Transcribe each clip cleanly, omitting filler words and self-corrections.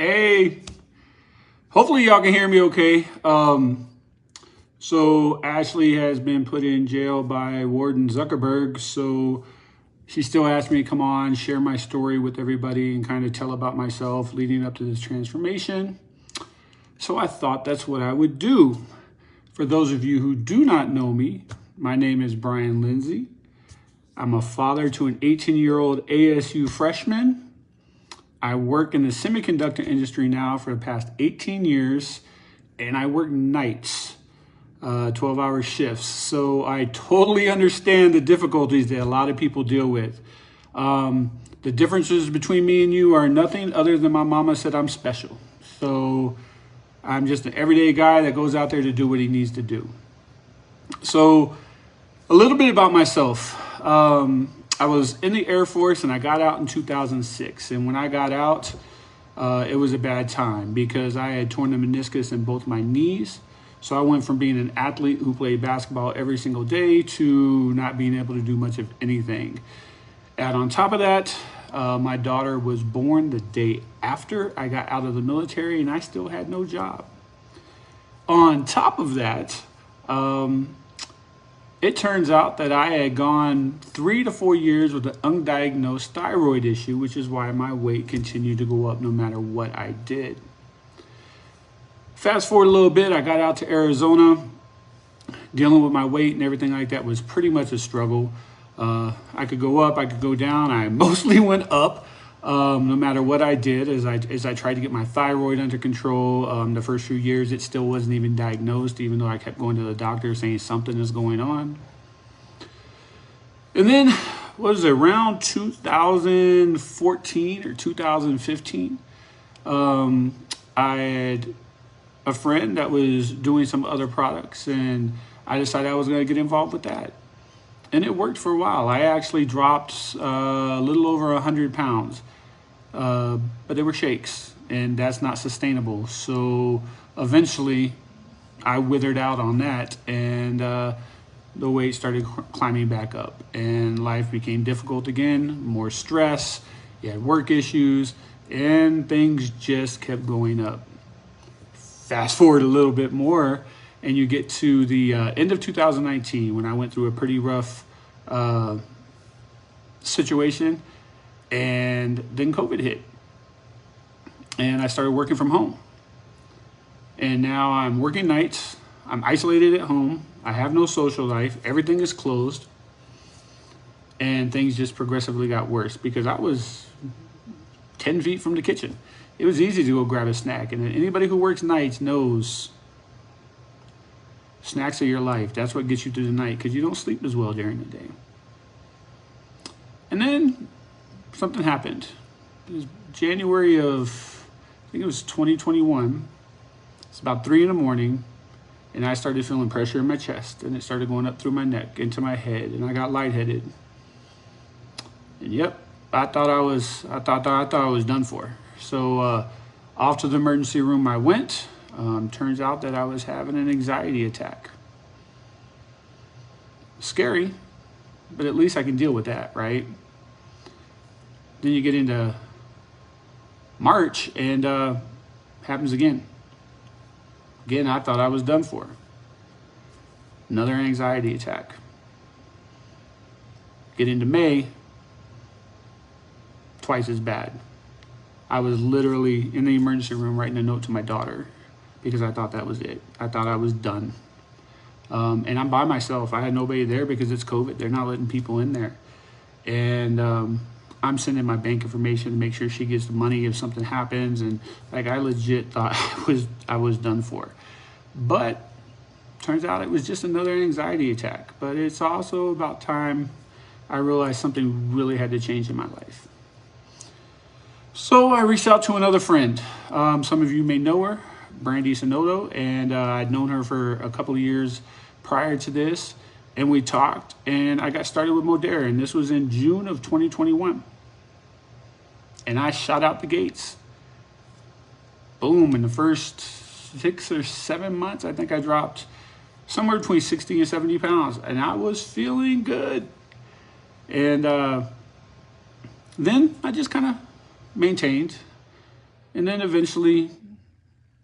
Hey, hopefully y'all can hear me okay. So Ashley has been put in jail by Warden Zuckerberg. So she still asked me to come on, share my story with everybody and kind of tell about myself leading up to this transformation. So I thought that's what I would do. For those of you who do not know me, my name is Brian Lindsay. I'm a father to an 18-year-old ASU freshman. I work in the semiconductor industry now for the past 18 years, and I work nights, 12-hour shifts. So I totally understand the difficulties that a lot of people deal with. The differences between me and you are nothing other than my mama said I'm special. So I'm just an everyday guy that goes out there to do what he needs to do. So a little bit about myself. I was in the Air Force and I got out in 2006. And when I got out, it was a bad time because I had torn the meniscus in both my knees. So I went from being an athlete who played basketball every single day to not being able to do much of anything. And on top of that, my daughter was born the day after I got out of the military and I still had no job. On top of that, it turns out that I had gone 3 to 4 years with an undiagnosed thyroid issue, which is why my weight continued to go up no matter what I did. Fast forward a little bit, I got out to Arizona. Dealing with my weight and everything like that was pretty much a struggle. I could go up, I could go down. I mostly went up. No matter what I did, as I tried to get my thyroid under control. The first few years, it still wasn't even diagnosed, even though I kept going to the doctor saying something is going on. And then, what was it, around 2014 or 2015, I had a friend that was doing some other products, and I decided I was going to get involved with that. And it worked for a while. I actually dropped a little over 100 pounds. But they were shakes, and that's not sustainable. So eventually I withered out on that, and the weight started climbing back up, and life became difficult again, more stress, you had work issues, and things just kept going up. Fast forward a little bit more, and you get to the end of 2019 when I went through a pretty rough situation. And then COVID hit and I started working from home, and now I'm working nights. I'm isolated at home. I have no social life. Everything is closed, and things just progressively got worse because I was 10 feet from the kitchen. It was easy to go grab a snack, and anybody who works nights knows snacks are your life. That's what gets you through the night because you don't sleep as well during the day. And then something happened. It was January of, I think it was 2021. It's about 3 in the morning, and I started feeling pressure in my chest, and it started going up through my neck into my head, and I got lightheaded. And yep, I thought I was done for. So off to the emergency room I went. Turns out that I was having an anxiety attack. Scary, but at least I can deal with that, right? Then you get into March and happens again. Again, I thought I was done for. Another anxiety attack. Get into May, twice as bad. I was literally in the emergency room writing a note to my daughter because I thought that was it. I thought I was done. And I'm by myself. I had nobody there because it's COVID. They're not letting people in there. And I'm sending my bank information to make sure she gets the money if something happens. And like, I legit thought I was done for. But turns out it was just another anxiety attack. But it's also about time I realized something really had to change in my life. So I reached out to another friend. Some of you may know her, Brandy Sonoto, and I'd known her for a couple of years prior to this. And we talked, and I got started with Modera, and this was in June of 2021. And I shot out the gates. Boom, in the first 6 or 7 months, I think I dropped somewhere between 60 and 70 pounds, and I was feeling good. And then I just kind of maintained. And then eventually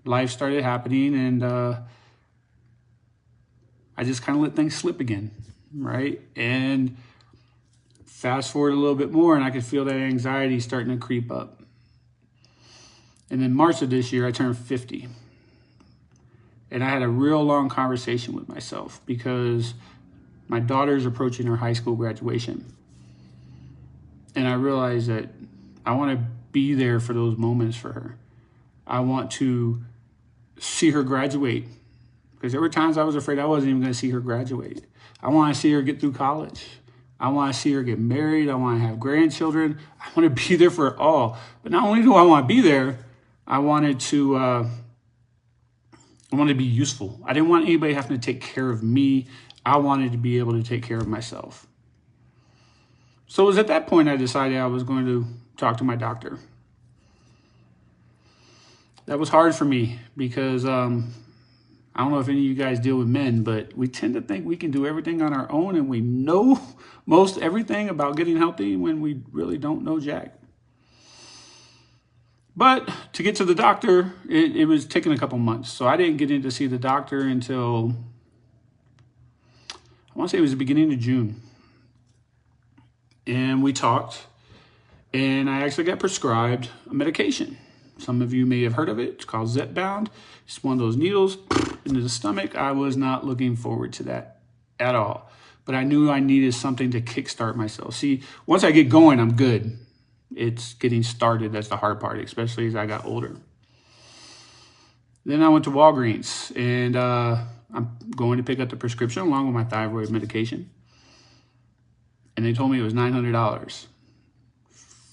life started happening, and I just kind of let things slip again, right? And fast forward a little bit more, and I could feel that anxiety starting to creep up. And then March of this year, I turned 50. And I had a real long conversation with myself because my daughter's approaching her high school graduation. And I realized that I want to be there for those moments for her. I want to see her graduate, because there were times I was afraid I wasn't even going to see her graduate. I want to see her get through college. I want to see her get married. I want to have grandchildren. I want to be there for it all. But not only do I want to be there, I wanted to be useful. I didn't want anybody having to take care of me. I wanted to be able to take care of myself. So it was at that point I decided I was going to talk to my doctor. That was hard for me because I don't know if any of you guys deal with men, but we tend to think we can do everything on our own, and we know most everything about getting healthy when we really don't know jack. But to get to the doctor, it was taking a couple months. So I didn't get in to see the doctor until, I want to say it was the beginning of June. And we talked, and I actually got prescribed a medication. Some of you may have heard of it. It's called Zepbound. It's one of those needles into the stomach. I was not looking forward to that at all. But I knew I needed something to kickstart myself. See, once I get going, I'm good. It's getting started that's the hard part, especially as I got older. Then I went to Walgreens, and I'm going to pick up the prescription along with my thyroid medication. And they told me it was $900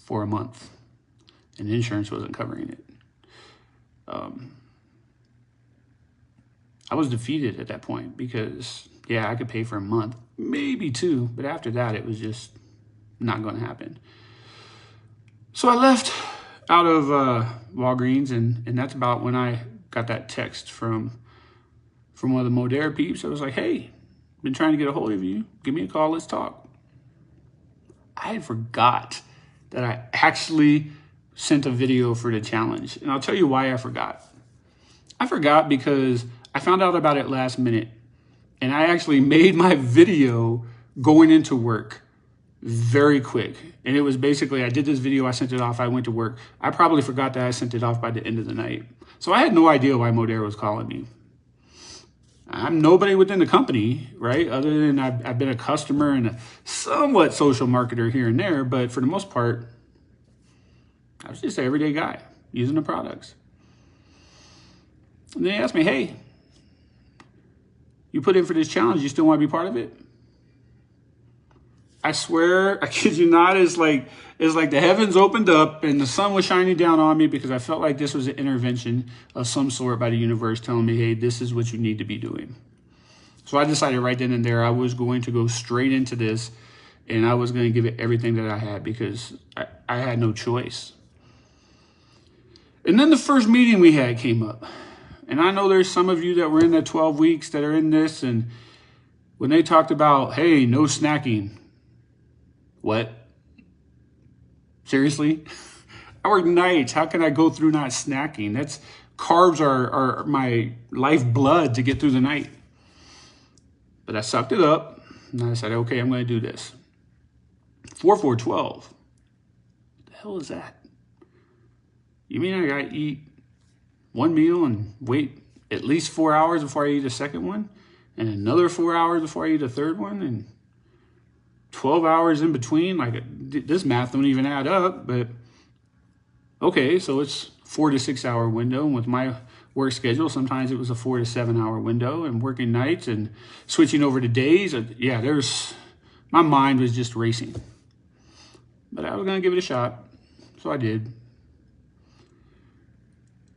for a month, and insurance wasn't covering it. I was defeated at that point because, yeah, I could pay for a month, maybe two, but after that, it was just not going to happen. So I left out of Walgreens, and that's about when I got that text from one of the Modera peeps. I was like, hey, been trying to get a hold of you. Give me a call, let's talk. I had forgot that I actually sent a video for the challenge. And I'll tell you why I forgot. I forgot because I found out about it last minute. And I actually made my video going into work very quick. And it was basically, I did this video, I sent it off, I went to work. I probably forgot that I sent it off by the end of the night. So I had no idea why Modera was calling me. I'm nobody within the company, right? Other than I've been a customer and a somewhat social marketer here and there, but for the most part, I was just an everyday guy using the products. And they asked me, hey, you put in for this challenge, you still want to be part of it? I swear, I kid you not, it's like the heavens opened up and the sun was shining down on me because I felt like this was an intervention of some sort by the universe telling me, hey, this is what you need to be doing. So I decided right then and there I was going to go straight into this, and I was going to give it everything that I had because I had no choice. And then the first meeting we had came up. And I know there's some of you that were in that 12 weeks that are in this, and when they talked about, hey, no snacking. What? Seriously? I work nights. How can I go through not snacking? Carbs are my lifeblood to get through the night. But I sucked it up, and I said, okay, I'm going to do this. 4-4-12. What the hell is that? You mean I got to eat one meal and wait at least 4 hours before I eat a second one? And another 4 hours before I eat a third one? And 12 hours in between? Like, this math don't even add up, but okay, so it's 4 to 6 hour window. And with my work schedule, sometimes it was a 4 to 7 hour window, and working nights and switching over to days. Yeah, my mind was just racing. But I was going to give it a shot, so I did.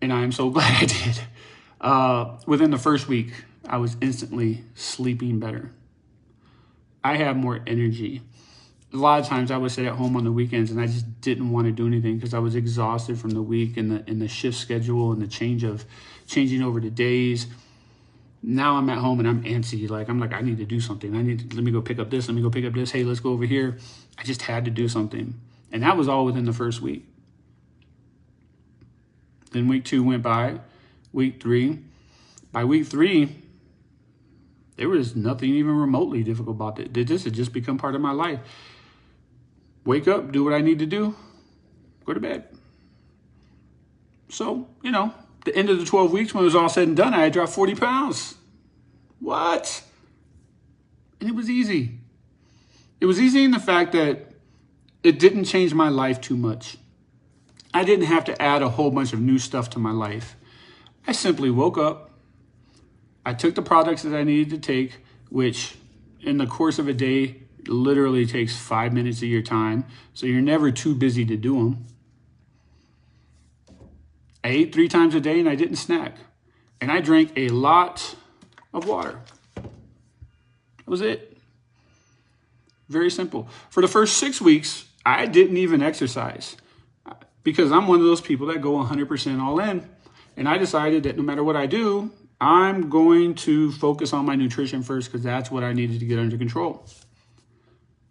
And I am so glad I did. Within the first week, I was instantly sleeping better. I have more energy. A lot of times I would sit at home on the weekends and I just didn't want to do anything because I was exhausted from the week and the shift schedule and the changing over to days. Now I'm at home and I'm antsy. I'm like, I need to do something. Let me go pick up this. Let me go pick up this. Hey, let's go over here. I just had to do something. And that was all within the first week. Then week 2 went by, week 3. By week 3, there was nothing even remotely difficult about it. This had just become part of my life. Wake up, do what I need to do, go to bed. So, the end of the 12 weeks, when it was all said and done, I had dropped 40 pounds. What? And it was easy. It was easy in the fact that it didn't change my life too much. I didn't have to add a whole bunch of new stuff to my life. I simply woke up. I took the products that I needed to take, which in the course of a day literally takes 5 minutes of your time. So you're never too busy to do them. I ate 3 times a day and I didn't snack. And I drank a lot of water. That was it. Very simple. For the first 6 weeks, I didn't even exercise because I'm one of those people that go 100% all in. And I decided that no matter what I do, I'm going to focus on my nutrition first because that's what I needed to get under control.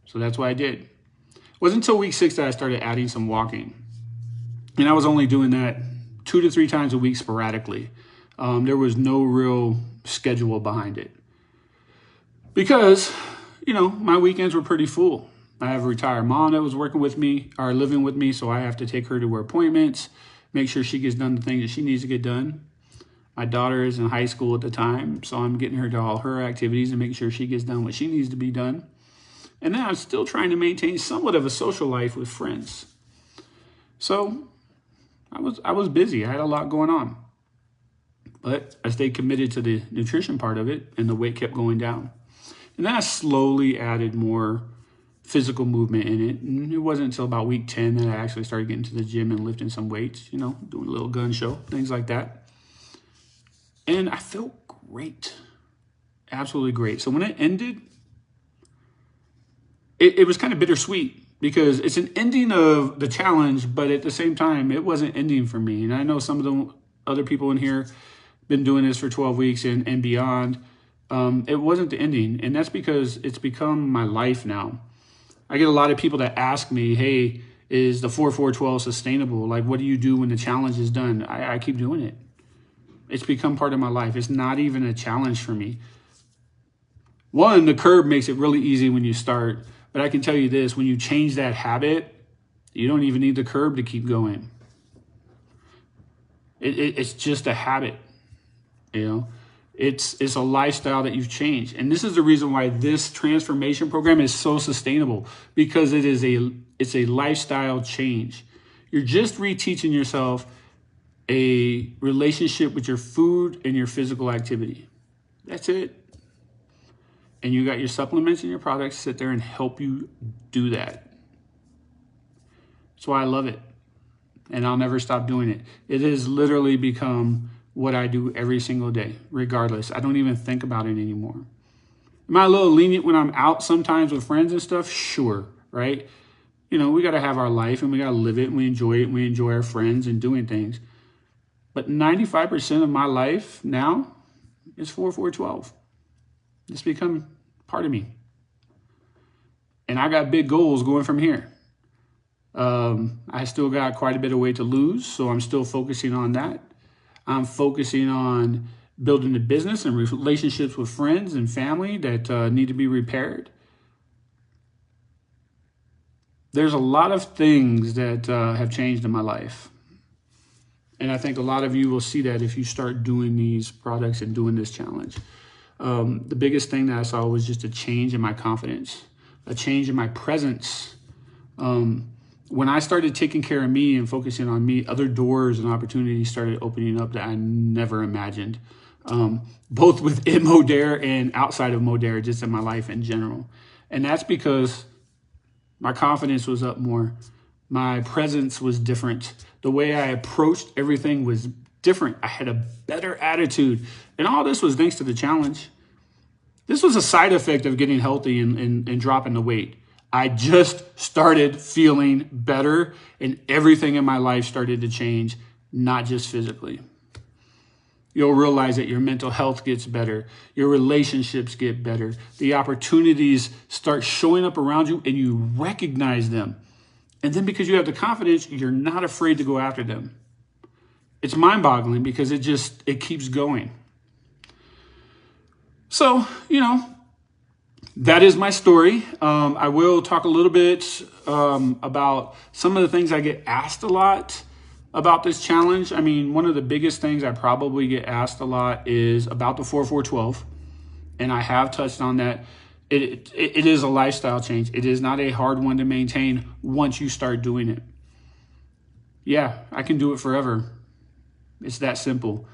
So that's what I did. It wasn't until week 6 that I started adding some walking. And I was only doing that 2 to 3 times a week sporadically. There was no real schedule behind it. Because, my weekends were pretty full. I have a retired mom that was working with me or living with me, so I have to take her to her appointments, make sure she gets done the things that she needs to get done. My daughter is in high school at the time, so I'm getting her to all her activities and making sure she gets done what she needs to be done. And then I'm still trying to maintain somewhat of a social life with friends. So I was busy. I had a lot going on. But I stayed committed to the nutrition part of it, and the weight kept going down. And then I slowly added more physical movement in it. And it wasn't until about week 10 that I actually started getting to the gym and lifting some weights, doing a little gun show, things like that. And I felt great. Absolutely great. So when it ended, it was kind of bittersweet because it's an ending of the challenge, but at the same time, it wasn't ending for me. And I know some of the other people in here been doing this for 12 weeks and beyond. It wasn't the ending. And that's because it's become my life now. I get a lot of people that ask me, hey, is the 4-4-12 sustainable? Like, what do you do when the challenge is done? I keep doing it. It's become part of my life. It's not even a challenge for me. One, the curb makes it really easy when you start. But I can tell you this, when you change that habit, you don't even need the curb to keep going. It's just a habit, It's a lifestyle that you've changed. And this is the reason why this transformation program is so sustainable, because it's a lifestyle change. You're just reteaching yourself a relationship with your food and your physical activity. That's it. And you got your supplements and your products sit there and help you do that. That's why I love it. And I'll never stop doing it. It has literally become what I do every single day, regardless. I don't even think about it anymore. Am I a little lenient when I'm out sometimes with friends and stuff? Sure, right? We got to have our life and we got to live it and we enjoy it and we enjoy our friends and doing things. But 95% of my life now is 4-4-12. It's become part of me. And I got big goals going from here. I still got quite a bit of weight to lose, so I'm still focusing on that. I'm focusing on building the business and relationships with friends and family that need to be repaired. There's a lot of things that have changed in my life. And I think a lot of you will see that if you start doing these products and doing this challenge. The biggest thing that I saw was just a change in my confidence, a change in my presence. When I started taking care of me and focusing on me, other doors and opportunities started opening up that I never imagined, both within Modere and outside of Modere, just in my life in general. And that's because my confidence was up more. My presence was different. The way I approached everything was different. I had a better attitude. And all this was thanks to the challenge. This was a side effect of getting healthy and dropping the weight. I just started feeling better and everything in my life started to change, not just physically. You'll realize that your mental health gets better. Your relationships get better. The opportunities start showing up around you and you recognize them. And then because you have the confidence, you're not afraid to go after them. it's mind-boggling because it keeps going. So, that is my story. I will talk a little bit about some of the things I get asked a lot about this challenge. I mean, one of the biggest things I probably get asked a lot is about the 4-4-12. And I have touched on that. It is a lifestyle change. It is not a hard one to maintain once you start doing it. Yeah, I can do it forever. It's that simple.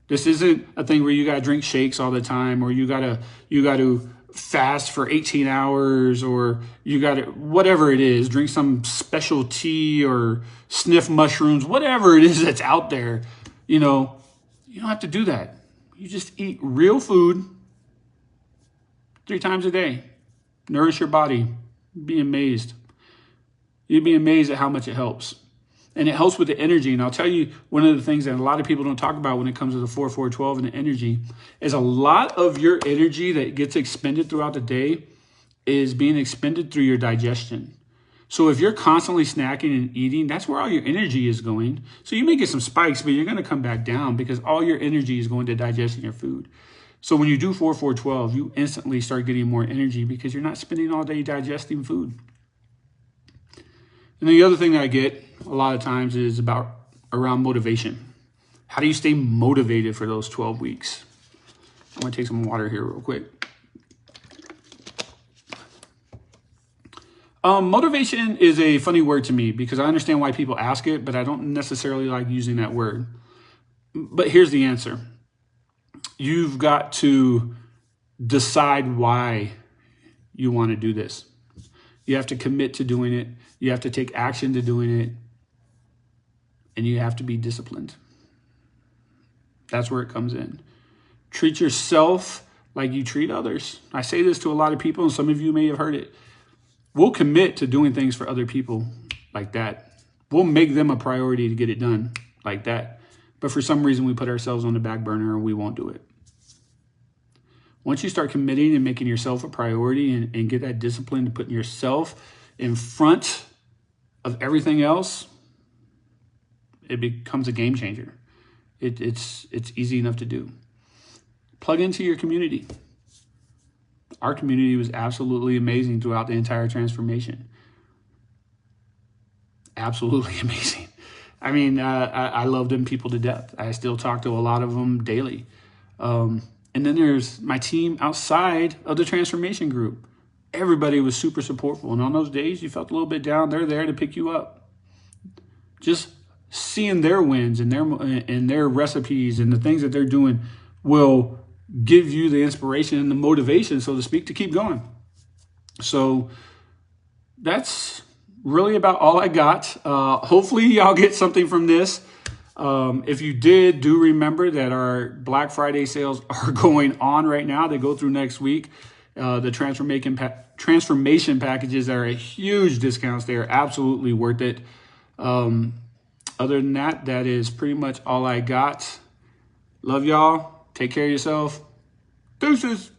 This isn't a thing where you got to drink shakes all the time, or you got to fast for 18 hours, or you got to, whatever it is, drink some special tea or sniff mushrooms, whatever it is that's out there. You don't have to do that. You just eat real food 3 times a day. Nourish your body. Be amazed. You'd be amazed at how much it helps. And it helps with the energy. And I'll tell you, one of the things that a lot of people don't talk about when it comes to the 4-4-12 and the energy is a lot of your energy that gets expended throughout the day is being expended through your digestion. So if you're constantly snacking and eating, that's where all your energy is going. So you may get some spikes, but you're going to come back down because all your energy is going to digesting your food. So when you do 4-4-12, you instantly start getting more energy because you're not spending all day digesting food. And then the other thing that I get a lot of times is around motivation. How do you stay motivated for those 12 weeks? I'm going to take some water here real quick. Motivation is a funny word to me because I understand why people ask it, but I don't necessarily like using that word. But here's the answer. You've got to decide why you want to do this. You have to commit to doing it. You have to take action to doing it. And you have to be disciplined. That's where it comes in. Treat yourself like you treat others. I say this to a lot of people, and some of you may have heard it. We'll commit to doing things for other people like that. We'll make them a priority to get it done like that. But for some reason, we put ourselves on the back burner and we won't do it. Once you start committing and making yourself a priority and get that discipline to putting yourself in front of everything else, it becomes a game changer. It's easy enough to do. Plug into your community. Our community was absolutely amazing throughout the entire transformation. Absolutely amazing. I mean, I love them people to death. I still talk to a lot of them daily. And then there's my team outside of the transformation group. Everybody was super supportful. And on those days you felt a little bit down, they're there to pick you up. Just seeing their wins and their recipes and the things that they're doing will give you the inspiration and the motivation, so to speak, to keep going. So that's really about all I got. Hopefully y'all get something from this. If you did, do remember that our Black Friday sales are going on right now. They go through next week. The transformation packages are a huge discounts. They are absolutely worth it. Other than that, that is pretty much all I got. Love y'all. Take care of yourself. Deuces.